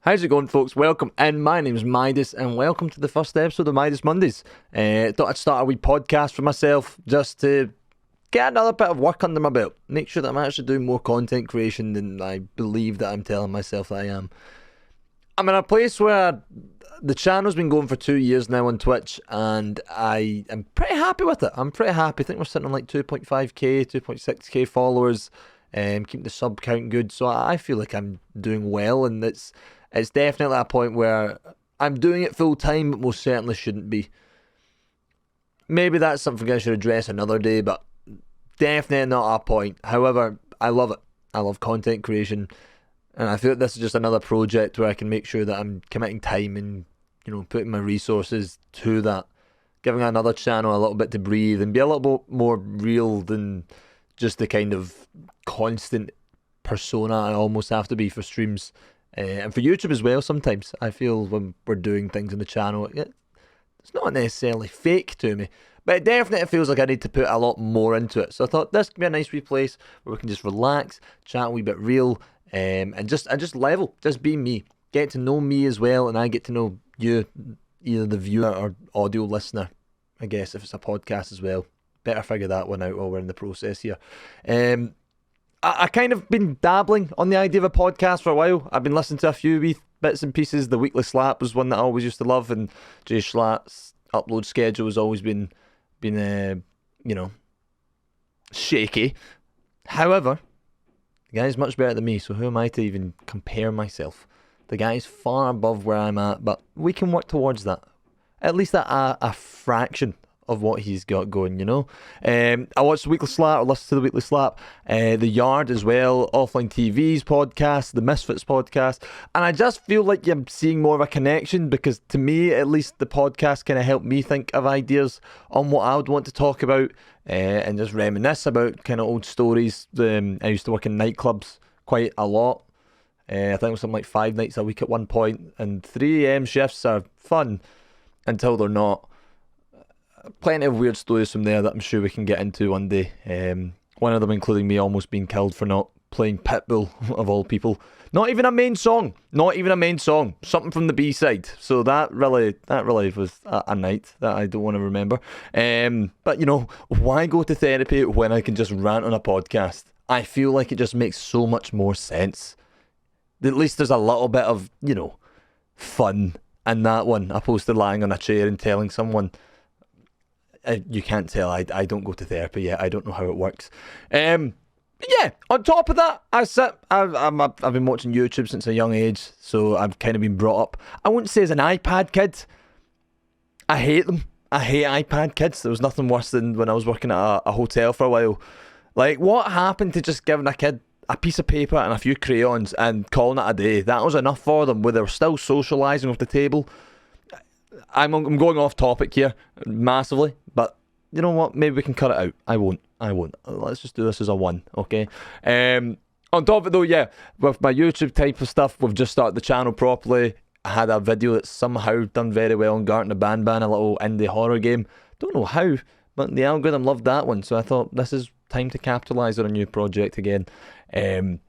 How's it going, folks? Welcome in. My name's Midas, and welcome to the first episode of Midas Mondays. Thought I'd start a wee podcast for myself just to get another bit of work under my belt. Make sure that I'm actually doing more content creation than I believe that I'm telling myself that I am. I'm in a place where the channel's been going for 2 years now on Twitch, and I am pretty happy with it. I'm pretty happy. I think we're sitting on like 2.5k, 2.6k followers, keeping the sub count good. So I feel like I'm doing well, and it's definitely a point where I'm doing it full time, but most certainly shouldn't be. Maybe that's something I should address another day, but definitely not a point. However, I love it. I love content creation, and I feel like this is just another project where I can make sure that I'm committing time and, putting my resources to that, giving another channel a little bit to breathe and be a little bit more real than just the kind of constant persona I almost have to be for streams. And for YouTube as well, sometimes I feel when we're doing things on the channel, it's not necessarily fake to me, but it definitely feels like I need to put a lot more into it. So I thought this could be a nice wee place where we can just relax, chat a wee bit real, and just level, just be me, get to know me as well, and I get to know you, either the viewer or audio listener, I guess, if it's a podcast as well. Better figure that one out while we're in the process here. I kind of been dabbling on the idea of a podcast for a while. I've been listening to a few wee bits and pieces. The Weekly Slap was one that I always used to love, and Jay Schlatt's upload schedule has always been shaky. However, the guy's much better than me, so who am I to even compare myself? The guy's far above where I'm at, but we can work towards that. At least a fraction of what he's got going, I watched the Weekly Slap, or listened to the Weekly Slap, The Yard as well, Offline TV's podcast, the Misfits podcast, and I just feel like I'm seeing more of a connection, because to me, at least, the podcast kind of helped me think of ideas on what I would want to talk about, and just reminisce about kind of old stories. I used to work in nightclubs quite a lot. I think it was something like 5 nights a week at one point, and 3 a.m. shifts are fun until they're not. Plenty of weird stories from there that I'm sure we can get into one day. One of them including me almost being killed for not playing Pitbull, of all people. Not even a main song. Something from the B-side. So that really was a night that I don't want to remember. But why go to therapy when I can just rant on a podcast? I feel like it just makes so much more sense. At least there's a little bit of, fun in that one, opposed to lying on a chair and telling someone. You can't tell, I don't go to therapy yet. I don't know how it works. On top of that, I've been watching YouTube since a young age, so I've kind of been brought up, I wouldn't say as an iPad kid. I hate them. I hate iPad kids. There was nothing worse than when I was working at a hotel for a while. Like, what happened to just giving a kid a piece of paper and a few crayons and calling it a day? That was enough for them, where they were still socialising with the table. I'm going off topic here massively, but you know what? Maybe we can cut it out. I won't. Let's just do this as a one, okay? On top of it though, with my YouTube type of stuff, we've just started the channel properly. I had a video that's somehow done very well on Garten Banban, a little indie horror game. Don't know how, but the algorithm loved that one, so I thought this is time to capitalise on a new project again. And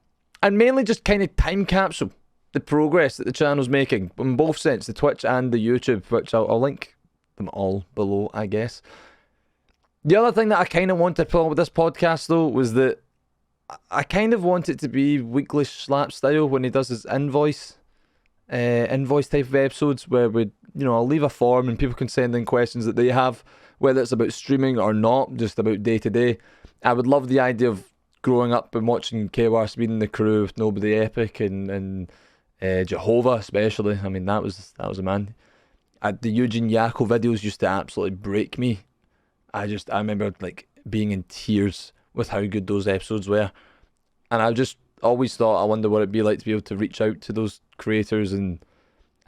mainly just kind of time capsule the progress that the channel's making in both sense, the Twitch and the YouTube, which I'll link them all below, I guess. The other thing that I kind of wanted to pull with this podcast though was that I kind of want it to be Weekly Slap style when he does his invoice type of episodes, where I'll leave a form and people can send in questions that they have, whether it's about streaming or not, just about day to day. I would love the idea of growing up and watching KWR Speed and the crew with Nobody Epic and Jehovah especially. I mean, that was a man. The Eugene Yako videos used to absolutely break me. I remember like being in tears with how good those episodes were, and I just always thought, I wonder what it'd be like to be able to reach out to those creators and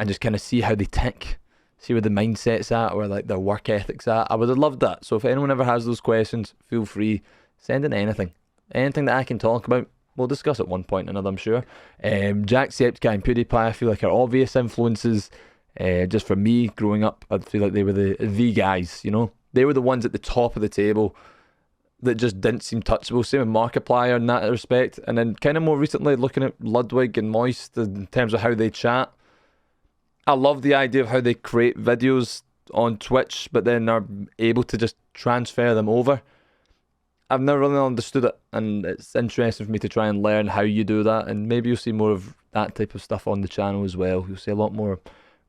just kind of see how they tick, see where the mindset's at, or like their work ethics at. I would have loved that. So if anyone ever has those questions, feel free, send in anything that I can talk about. We'll discuss at one point or another, I'm sure. Jacksepticeye and PewDiePie, I feel like, are obvious influences. Just for me, growing up, I feel like they were the guys, They were the ones at the top of the table that just didn't seem touchable. Same with Markiplier in that respect. And then kind of more recently, looking at Ludwig and Moist in terms of how they chat. I love the idea of how they create videos on Twitch, but then are able to just transfer them over. I've never really understood it, and it's interesting for me to try and learn how you do that, and maybe you'll see more of that type of stuff on the channel as well. You'll see a lot more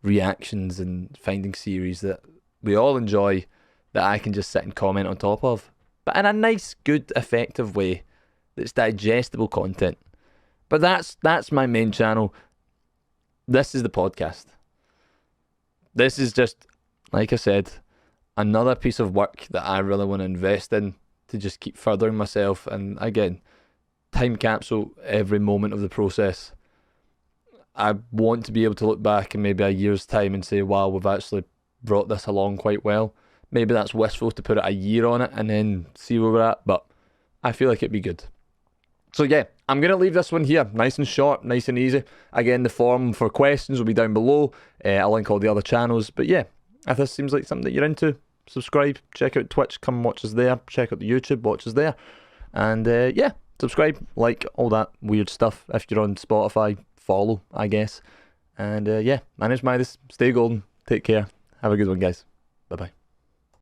reactions and finding series that we all enjoy that I can just sit and comment on top of, but in a nice, good, effective way that's digestible content. But that's my main channel. This is the podcast. This is just, like I said, another piece of work that I really want to invest in to just keep furthering myself. And again, time capsule every moment of the process. I want to be able to look back in maybe a year's time and say, wow, we've actually brought this along quite well. Maybe that's wistful to put it a year on it and then see where we're at, but I feel like it'd be good. So yeah, I'm going to leave this one here, nice and short, nice and easy. Again, the form for questions will be down below. I'll link all the other channels. But yeah, if this seems like something that you're into, subscribe, check out Twitch, come watch us there, check out the YouTube, watch us there. And yeah, subscribe, like, all that weird stuff. If you're on Spotify, follow, I guess. And yeah, my name's Midas, stay golden, take care, have a good one, guys. Bye-bye.